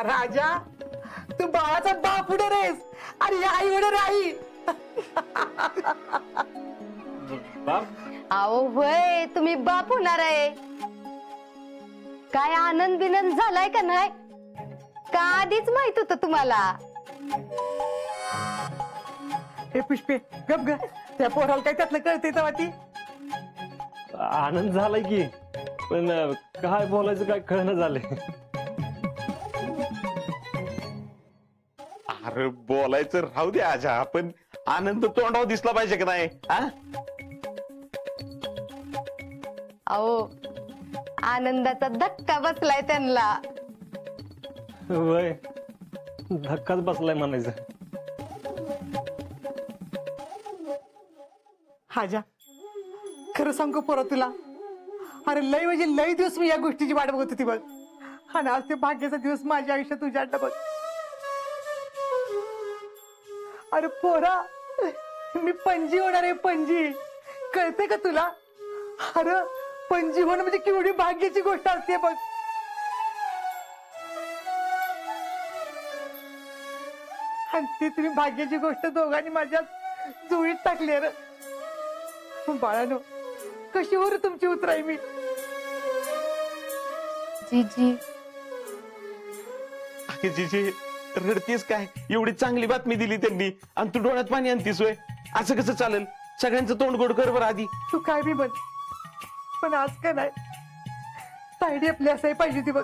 राजा तू बाळाचा बाप उडे रेस आणि आई उडे आई. बाप? अहो होय, तुम्ही बाप होणार आहे. काय आनंद बिनंद झालाय का नाही? का आधीच माहित होतं तुम्हाला? हे पुष्पे गप ग, त्या पोराला काय त्यातलं कळते तेव्हा ती. आनंद झालाय की, पण काय बोलायचं काय कळणं झालंय. अरे बोलायचं राहू दे आजा, पण आनंद तोंडावर दिसला पाहिजे का नाही? अहो आनंदाचा धक्का बसलाय त्यांना. वय धक्काच बसलाय म्हणायचं. हाजा खरं सांगू पोरा तुला, अरे लय म्हणजे लय दिवस मी या गोष्टीची वाट बघत होती बघ, आणि आज ते भाग्याचा दिवस माझ्या आयुष्यात तुझ्या बघ. अरे पोरा मी पणजी होणार आहे, पणजी. कळते का तुला? अरे पणजी होणं म्हणजे केवढी भाग्याची गोष्ट असते बघ. आणि ती तुम्ही भाग्याची गोष्ट दोघांनी माझ्या जुळीत टाकली. अरे बाळानो कशी वर तुमची उतराई मी. जीजी जीजी रडतीस काय? एवढी चांगली बातमी दिली त्यांनी आणि तू डोळ्यात पाणी आणतीस वय? असं कसं चालेल? सगळ्यांचं तोंड गोड कर बरं आधी. तू काय बी बन, पण आज का नाही तायडी आपली असाही पाहिजे ती बघ.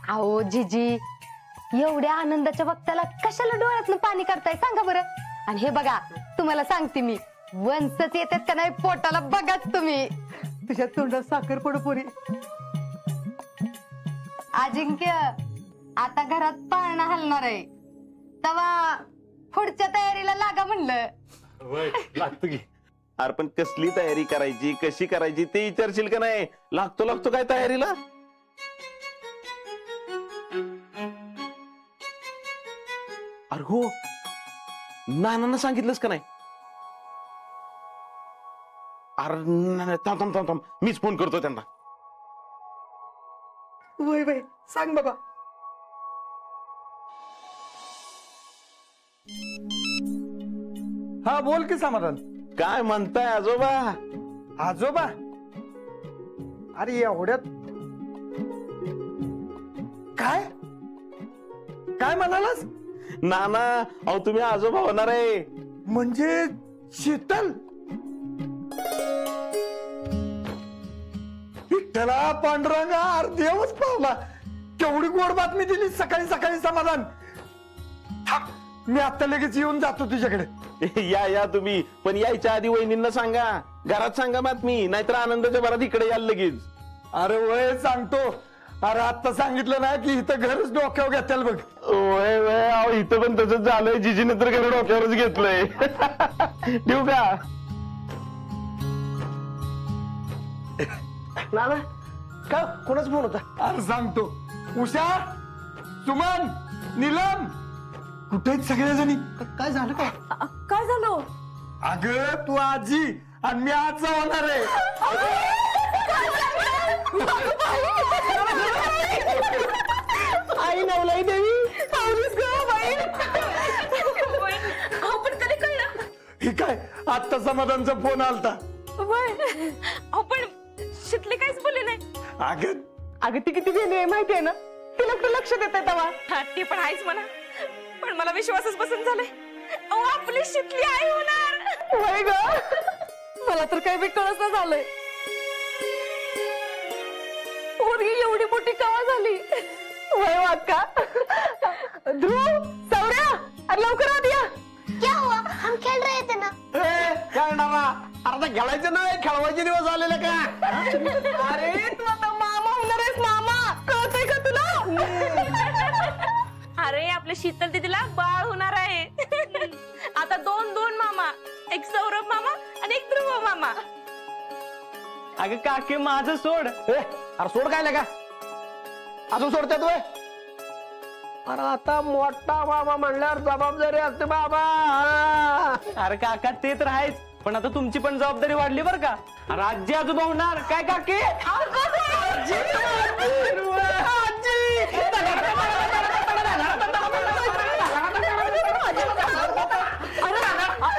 अहो जीजी, एवढ्या आनंदाच्या वक्ताला कशाला डोळ्यातनं पाणी काढताय सांगा बरं. आणि हे बघा तुम्हाला सांगते मी, वंसच येतात का नाही पोटाला बघाच तुम्ही. तुझ्या तोंडात साखर पडू पोरी. अजिंक्य आता घरात पाळणा हलणार आहे, तवा पुढच्या तयारीला लागा म्हणलं. लागतो की. अरे पण कसली तयारी करायची, कशी करायची ते विचारशील का नाही? लागतो काय तयारीला? अरे हो, नानांना सांगितलंस का नाही? अरे थांब मीच फोन करतो त्यांना. वय वय सांग बाबा. हा बोल की समाधान. काय म्हणताय आजोबा? आजोबा? अरे एवढ्यात काय काय म्हणालास? नाना अहो तुम्ही आजोबा होणार आहे. म्हणजे शीतल? विठ्ठला पांडुरंगा, अरे देवच पावला. केवढी गोड बातमी दिली सकाळी सकाळी समाधान. मी आता लगेच येऊन जातो तुझ्याकडे. या तुम्ही, पण यायच्या आधी वहिनींना सांगा, घरात सांगा बातमी, नाहीतर आनंदाच्या भरात इकडे याल लगेच. अरे वय सांगतो. अरे आता सांगितलं ना की इथं घरच डोक्यावर घेताल बघ. वय अहो इथं पण तसंच झालंय. जिजीने तर घर डोक्यावरच घेतलंय. ठेवू का? नाना का कोणाच फोन होता? अरे सांगतो. उषा, सुमन, नीलम, कुठे सगळ्याजणी? काय झालं? काय झालं? अगं तू आजी आणि मी आज होणार आहे. आई नवलाई देवी पण कधी कळलं? हे काय आत्ता समाधानचा फोन आलता. पण शितले काहीच बोलले नाही. अगं अगं ती किती गेली आहे माहिती आहे ना? तिला कुठं लक्ष देत आहे तेव्हा? ते पण आहेच म्हणा, पण मला विश्वासच बसून झालाय. आपली शितली आई होणार. वय ग, मला तर काही बी कळत नाही झालंय. पोरगी एवढी मोठी कवा झाली? वय वाका. ध्रुव, सौर्या, अरे लवकर आत या. क्या हुआ? हम खेल रहे थे ना. काय नामा, आता खेळायचं नाही, खेळवायचे दिवस आलेले का? अरे तू आता मामा होणार आहेस. मामा कळतंय का तुला? अरे आपल्या शीतल दीदीला बाळ होणार आहे. आता दोन मामा, एक सौरभ मामा आणि एक ध्रुव मामा. अगं काके माझं सोड. अरे सोड काय लगा, अजून सोडतात वय? अरे आता मोठा बाबा म्हणल्यावर जबाबदारी असते बाबा. अरे काका ते तर आहेच, पण आता तुमची पण जबाबदारी वाढली बरं का. अरे आजी आजोबा होणार काय काके?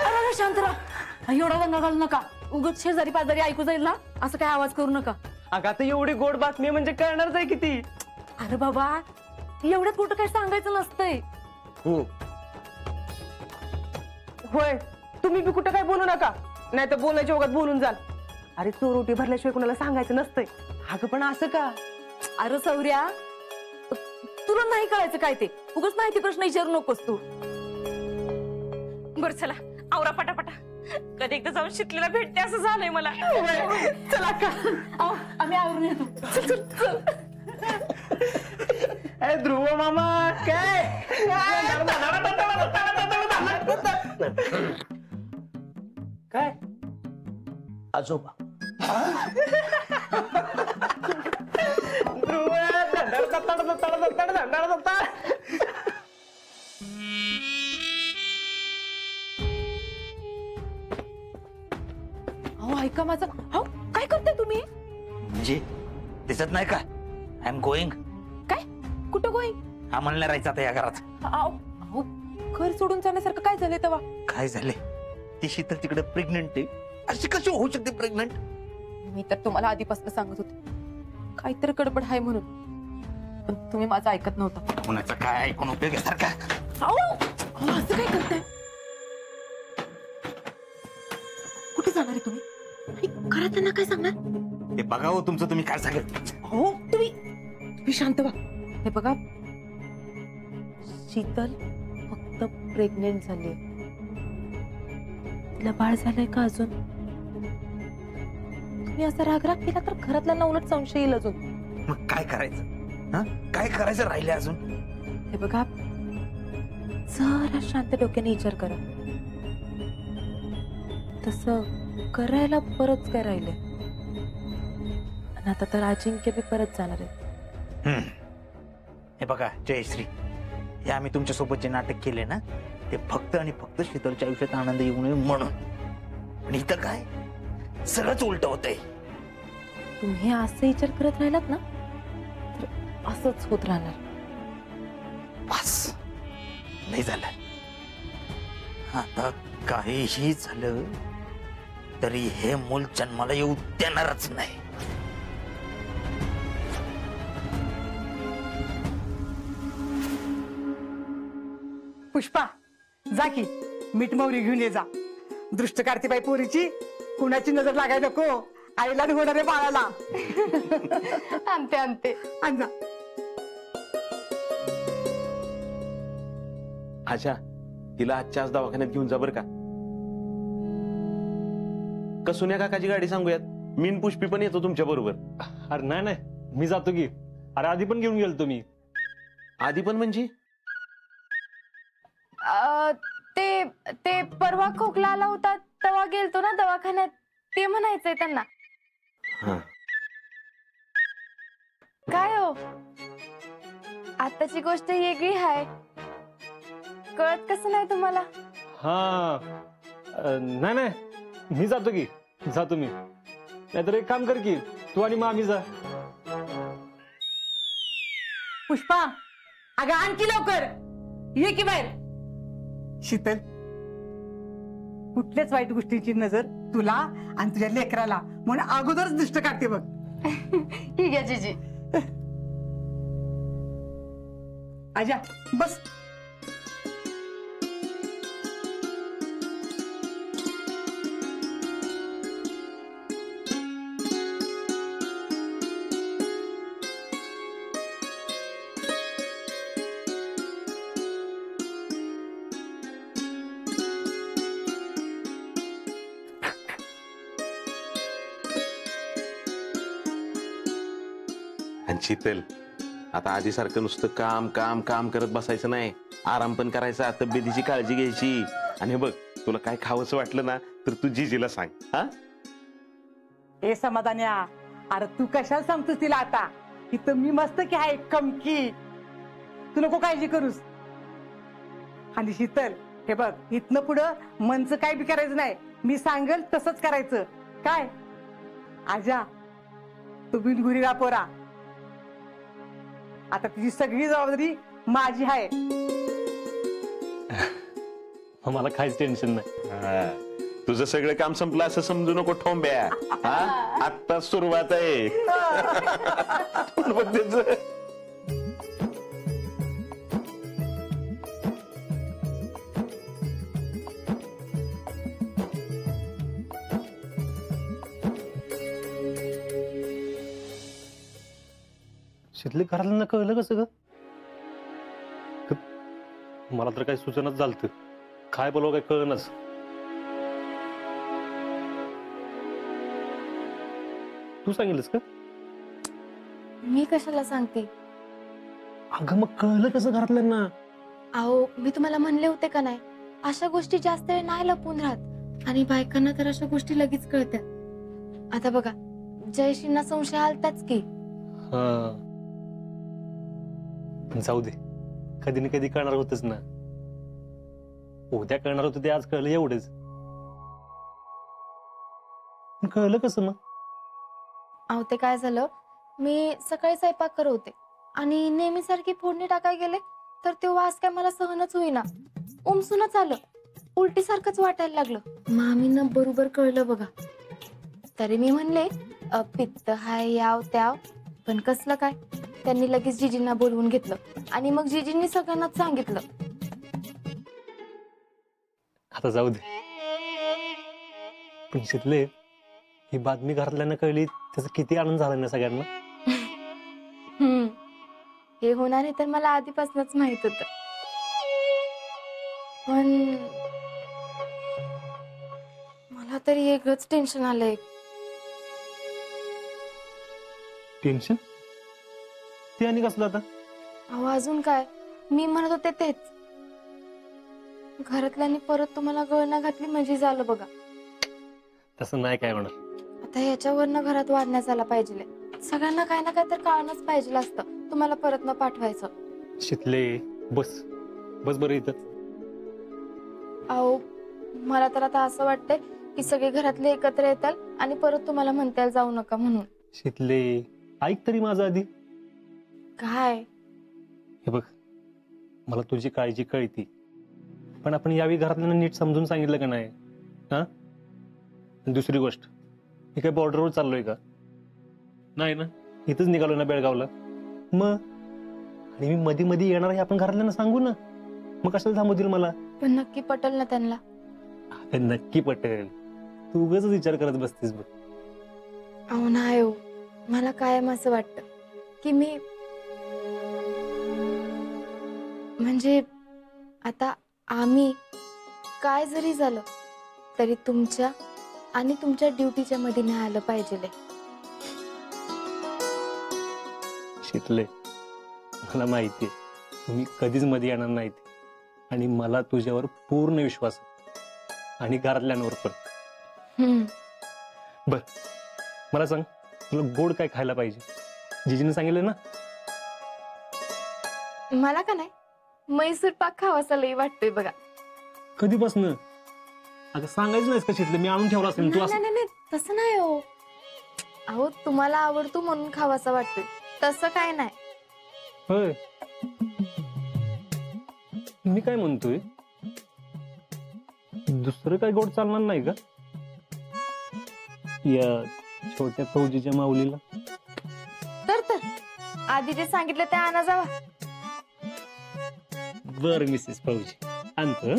अरे शांत राहा, एवढा दंगा घालू नका. उगाच शेजारी पाजारी ऐकू जाईल ना, असं काय आवाज करू नका. अगं आता एवढी गोड बातमी म्हणजे कळणारच आहे किती. अरे बाबा, एवढ्यात कुठं काय सांगायचं नसतंय. होय, तुम्ही बी कुठं काय बोलू नका, नाही तर बोलायच्या ओघात बोलून जाल. अरे चोरोटी भरल्याशिवाय कोणाला सांगायचं नसतंय. अगं पण असं का? अरे सौर्या, तुला नाही कळायचं काय ते, उगाच माहिती प्रश्न विचारू नकोस तू. बर चला आवरा पटापटा, कधी एकदा जाऊन शिकलेला भेटते असं झालंय मला. चला का आम्ही आवरून येतो. ध्रुव मामा काय काय आजोबा ध्रुव अहो ऐका माझं, अहो काय करताय तुम्ही? म्हणजे दिसत नाही का? I am going. काय कुठं गोईंग? हा म्हणलं राहायचं आता या घरात. अहो घर सोडून जाण्यासारखं काय झालंय तेव्हा? काय झाले? ती शीतल तिकडे प्रेग्नंट आहे. अशी कशी होऊ शकते प्रेग्नंट? मी तर तुम्हाला आधीपासून सांगत होते काहीतरी गडबड आहे म्हणून, पण तुम्ही माझं ऐकत नव्हता. कुणाचं काय ऐकून उपयोग आहे सारखा? असं काय करताय? कुठे जाणार आहे तुम्ही? घरात त्यांना काय सांगणार? ते बघा हो, तुमचं तुम्ही काय सांगेल. हो तुम्ही शांत व्हा. हे बघा, शीतल फक्त प्रेग्नेंट झाली, तिला बाळ झालंय का अजून? तुम्ही असा रागराग केला तर घरातल्यांना उलट संशय येईल अजून. मग काय करायचं? हा काय करायचं राहिले अजून? हे बघा, जरा शांत डोक्याने विचार करा. तसं करायला परत काय राहिले, आणि आता तर अजिंक्य बी परत जाणार आहे. हे बघा जयश्री, हे आम्ही तुमच्या सोबत जे नाटक केले ना, ते फक्त आणि फक्त शीतलच्या आयुष्यात आनंद येऊ नये म्हणून. आणि इथं काय सगळंच उलट होतंय. तुम्ही असं विचार करत राहिलात ना, तर असंच होत राहणार. बस नाही झालं. आता काहीही झालं तरी हे मूल जन्माला येऊ देणारच नाही. पुष्पा, जा की मीठ मोहरी घेऊन ये जा. दृष्ट काढते बाई पोरीची, कुणाची नजर लागायला नको, आईला आणि होणारे बाळाला. आणते आणते. आण जा. अच्छा, तिला आजच्या आज दवाखान्यात घेऊन जा बरं का. कसुन्या काकाची गाडी सांगूयात, मीन पुष्पी पण येतो तुमच्या बरोबर. अरे नाही नाही, मी जातो की. अरे आधी पण घेऊन गेलो तुम्ही. आधी पण म्हणजे? ते ते परवा खोकला आला होता तेव्हा गेलतो ना दवाखान्यात, ते म्हणायचंय त्यांना. काय हो, आताची गोष्ट वेगळी आहे, कळत कसं नाही तुम्हाला? हा नाही नाही, मी जातो की. जा तुम्ही, नाहीतर एक काम कर की, तू आणि मामी जा. पुष्पा, अगं आणखी लवकर ये की बाहेर. शीतल, कुठल्याच वाईट गोष्टीची नजर तुला आणि तुझ्या लेकराला म्हणून अगोदरच दृष्ट काढते बघ. ठीक आहे जीजी. आजा बस. शीतल, आता आधी सारखं नुसतं काम काम काम करत बसायचं नाही, आराम पण करायचा, तब्येतीची काळजी घ्यायची. आणि बघ, तुला काय खावंसं वाटलं ना तर तू जीजीला सांग. हा ए समाधान्या, अरे तू कशाला सांगतोस तिला आता? इथं मी मस्त की आहे कमकी, तू नको काळजी करूस. आणि शीतल, हे बघ, इथनं पुढं मनचं काय बी करायचं नाही, मी सांगेल तसंच करायचं. काय आजा, तू बिनगुरी रा पोरा. आता तुझी सगळी जबाबदारी माझी आहे. मला काहीच टेन्शन नाही. हा. तुझं सगळं काम संपलं असं समजू नको ठोंब्या. हा आत्ता सुरुवात आहे. बघ त्याचं. शितले घरातल्यांना कळलं कसं ग? मला तर काही सुचनाच झालत. काय बोलावं काय कळनच. तू सांगितलंस का? मी कशाला सांगते? अगं मग कळलं कसं घरातल्यांना? अहो मी तुम्हाला म्हणले होते का नाही, अशा गोष्टी जास्त वेळ नाही लपून राहत. आणि बायकांना तर अशा गोष्टी लगेच कळतात. आता बघा, जयश्रींना संशय आलताच की. हा, जाऊ दे. कधी ना कधी कळणार होतच ना. उद्या कळणार होतं ते आज कळलं एवढंच. कळलं कसं मग? अहो ते काय झालं, मी सकाळी स्वयंपाक करत होते आणि नेहमीसारखी फोडणी टाकाय गेले तर ते वास काय मला सहनच होईना. उमसूनच आलं, उलटी सारखंच वाटायला लागलं. मामींना बरोबर कळलं बघा. तरी मी म्हणले पित्त हाय याव त्याव, पण कसलं काय, त्यांनी लगेच जिजींना बोलवून घेतलं आणि मग जिजींनी सगळ्यांनाच सांगितलं. आता जाऊ दे. पण शितले, ही बातमी घरातल्यांना कळली त्याचा किती आनंद झाला ना सगळ्यांना. हे होणार आहे तर मला आधीपासूनच माहित होत. पण मला तरी वेगळंच टेन्शन आलंय. टेन्शन? ते आणि कसलं आता? अहो अजून काय, मी म्हणत होते तेच. घरातल्यांनी परत तुम्हाला गळना घातली म्हणजे झालं बघा. तसं नाही काय होणार. आता याच्यावरनं घरात वाढण्यास आला पाहिजे. सगळ्यांना काय ना काय तर कळणंच पाहिजे असतं तुम्हाला परत न पाठवायचं. शितले, बस बस बरं इथं. अहो मला तर आता असं वाटतंय की सगळे घरातले एकत्र येतात आणि परत तुम्हाला म्हणता जाऊ नका म्हणून. शितले, ऐक तरी माझं आधी. काय? हे बघ, मला तुझी काळजी कळती, पण आपण यावेळी घरातल्यांना नीट समजून सांगितलं का नाही? हा, दुसरी गोष्ट, मी काय बॉर्डरवर चाललोय का? नाही ना, इथंच निघालो ना बेळगावला. मग आणि मी मध्ये मध्ये येणार हे आपण घरातल्यांना सांगू ना. मग कशाला थांबवतील मला? पण नक्की पटेल ना त्यांना? नक्की पटेल. तू उगाच विचार करत बसतीस बघ. अहो नाही हो, मला कायम असं वाटतं की मी म्हणजे आता आम्ही काय जरी झालं तरी तुमच्या आणि तुमच्या ड्युटीच्या मध्ये नाही आलं पाहिजे. शितले, मला माहितीये तुम्ही कधीच मध्ये येणार नाहीत आणि मला तुझ्यावर पूर्ण विश्वास आहे आणि घरातल्यांवर पण. बर, मला सांग, तुला गोड काय खायला पाहिजे? जिजीने सांगितलं ना? मला का नाही मैसूर पाक खावासा लई वाटतोय बघा. कधीपासून? अगं सांगायचं नाहीस का शितले? मी आणून ठेवला असेल. तू असं नाही तसं नाही हो. अहो तुम्हाला आवडतो म्हणून खावासा वाटतोय, तसं काय नाही. होय, मी काय म्हणतोय, दुसरं काय गोड चालणार नाही का या छोट्या फौजीच्या माऊलीला? तर आधी जे सांगितलं ते आणा जावा. बर मिसेस फौजी, आणतो.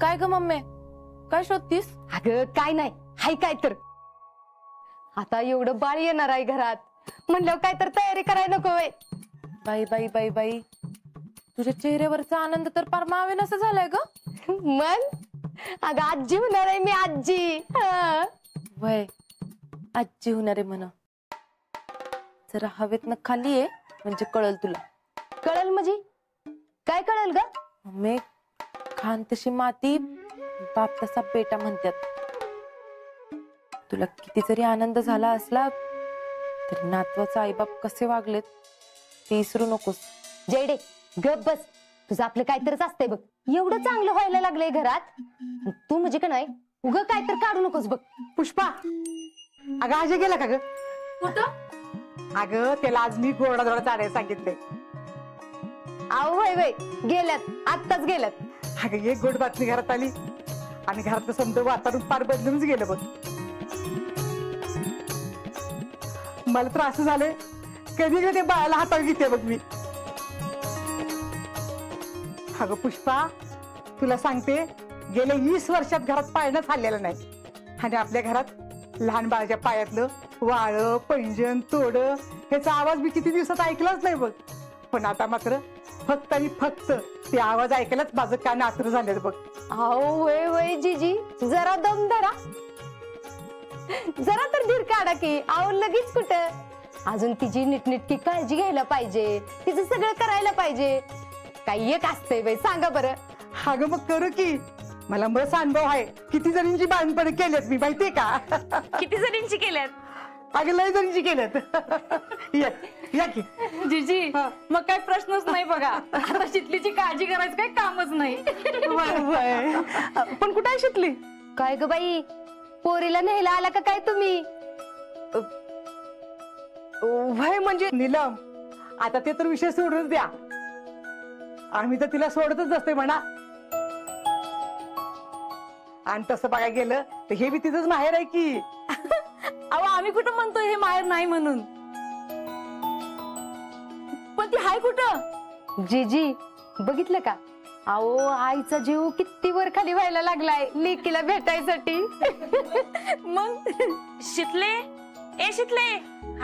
काय ग मम्मी, काय शोधतीस? अगं काय नाही, हाय काय तर. आता एवढं बाळ येणार आहे घरात म्हणल्यावर काय तर तयारी करायला नको होय? बाई बाई बाई बाई, तुझ्या चेहऱ्यावरचा आनंद तर पार मावेन असं झालाय ग. मग अगं आजी होणार आहे मी, आजी. हा. वय आजी होणार आहे म्हणा. जरा हवेतनं खाली आहे म्हणजे कळल तुला. कळल म्हणजे काय कळल ग? मम्मी, खान तशी माती बाप तसा बेटा म्हणतात. तुला किती जरी आनंद झाला असला तरी नातवाचा आईबाप कसे वागलेत ते विसरू नकोस. जयडे गप बस, तुझं आपलं काहीतरीच असतंय बघ. एवढं चांगलं व्हायला लागलंय घरात, तू म्हणजे का नाही उग काहीतरी काढू नकोस बघ. पुष्पा, अगं अजय गेला का ग? कुठं? अगं त्याला आज मी गोडाधोडा चालायला सांगितलंय. आहो वय वय गेल्यात, आत्ताच गेल्यात. अगं एक गोड बातमी घरात आली आणि घरातलं समजा वातावरण फार बदलूनच गेलं बघ. मला तर असं झालंय कधी कधी बाळाला हातावर घेते बघ मी. अगं पुष्पा, तुला सांगते गेल्या 20 वर्षात घरात पाळणं खाल्लेलं नाही. आणि आपल्या घरात लहान बाळाच्या पायातलं वाळ, पैंजण, तोड ह्याचा आवाज मी किती दिवसात ऐकलाच नाही बघ. पण आता मात्र फक्त आणि फक्त ते आवाज ऐकायलाच माझं कान आतुर झाले बघ. अहो वय वय जीजी, जरा दम धरा, जरा तर धीर काढा की. अहो लगेच कुठं, अजून तिची नीटनीटकी काळजी घ्यायला पाहिजे, तिचं सगळं करायला पाहिजे. काही एक असतंय बाई, सांगा बरं. अगं मग करू की, मला बस अनुभव आहे. किती जणींची बाळणपणे केल्यात मी माहितीये का? किती जणींची केल्यात? अगं लय जणींची केल्यात. या की जीजी, मग काय प्रश्नच नाही बघा. आता शितलीची काळजी करायचं काही कामच नाही. पण कुठे आहे शितली? काय ग बाई, पोरीला न्यायला आला का काय तुम्ही? वय म्हणजे नीलम, आता ते तर विषय सोडूनच द्या. आम्ही तर तिला सोडतच नसते म्हणा. आणि तसं बघायला गेलं तर हे बी तिचंच माहेर आहे की. अहो आम्ही कुठं म्हणतोय हे माहेर नाही म्हणून, पण ती हाय कुठं? जीजी बघितलं का, अहो आईचा जीव किती वर खाली व्हायला लागलाय लेकीला भेटायसाठी. मग शितले, ए शितले,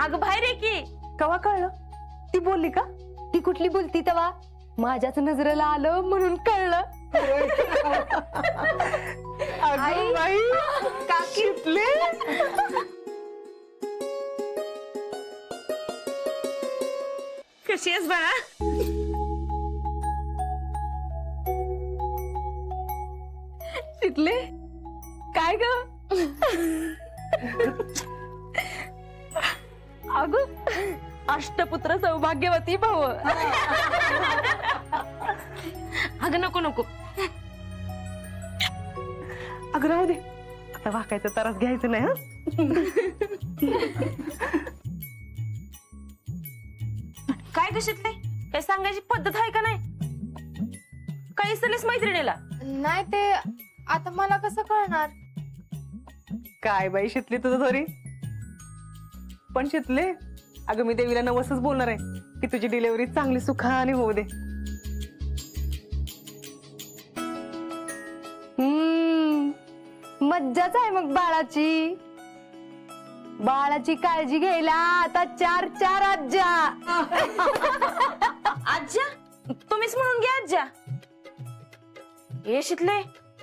अगं बाहेर आहे की. कवा कळलं? ती बोलली का? ती कुठली बोलती तेव्हा? माझ्याच नजरेला आलं म्हणून कळलं. अगं बाई, शितले. कशी आहेस बाळा? शितले, काय ग? अगं अष्टपुत्र सौभाग्यवती भाऊ. अगं नको नको, अगं राहू दे, आता वाकायचं तरच घ्यायचं नाही. काय ग शितले, काय सांगायची पद्धत आहे का नाही? काय इसरलीस मैत्रिणीला? नाही ते आता मला कसं कळणार? काय बाई शितली तुझं थोडी. पण शितले, अगं मी देवीला नवसच बोलणार आहे की तुझी डिलिव्हरी चांगली सुखाने होऊ दे. मज्जाच आहे मग बाळाची. बाळाची काळजी घ्यायला आता 4 आज्या. आज्या? तुम्हीच म्हणून घ्या आज्या. ए शितले,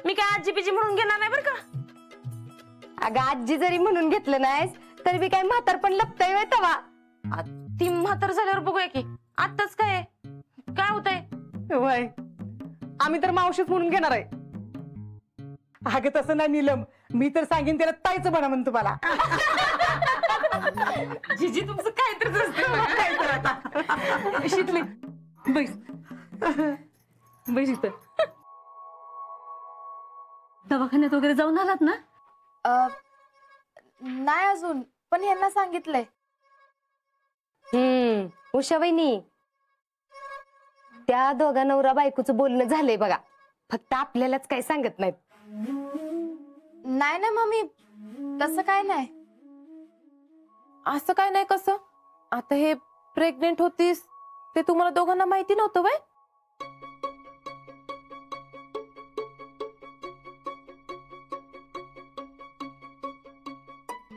मी काय आजी पिजी म्हणून घेणार नाही बरं का. अगं आजी जरी म्हणून घेतलं नाहीस तरी बी काय म्हातार पण लपतय वय तवा. ती म्हातार झाल्यावर बघूया की. आताच काय काय होतंय? वय आम्ही तर मावशीच म्हणून घेणार आहे. अगं तसं नाही नीलम, मी तर सांगेन त्याला ताईचं म्हणा म्हणून तुम्हाला. जीजी तुमचं काहीतरीच असते. शितले बैस, बैस इथं. दवाखान्यात वगैरे जाऊन आलात ना? नाही अजून, पण यांना सांगितलंय. उषा वहिनी, त्या दोघा नवरा बायकोचं बोलणं झालंय बघा, फक्त आपल्यालाच काही सांगत नाहीत. नाही ना मम्मी, तसं काय नाही. असं काय नाही. कसं आता हे प्रेग्नेंट होतीस ते तुम्हाला दोघांना माहिती नव्हतं वय?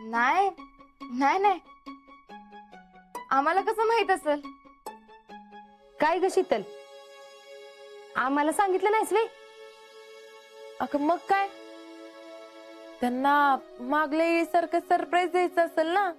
नाही नाही नाही, आम्हाला कसं माहित असेल? काय ग शीतल, आम्हाला सांगितलं नाहीस वे? अगं मग काय, त्यांना मागल्या सारखं सरप्राईज द्यायचं असेल ना.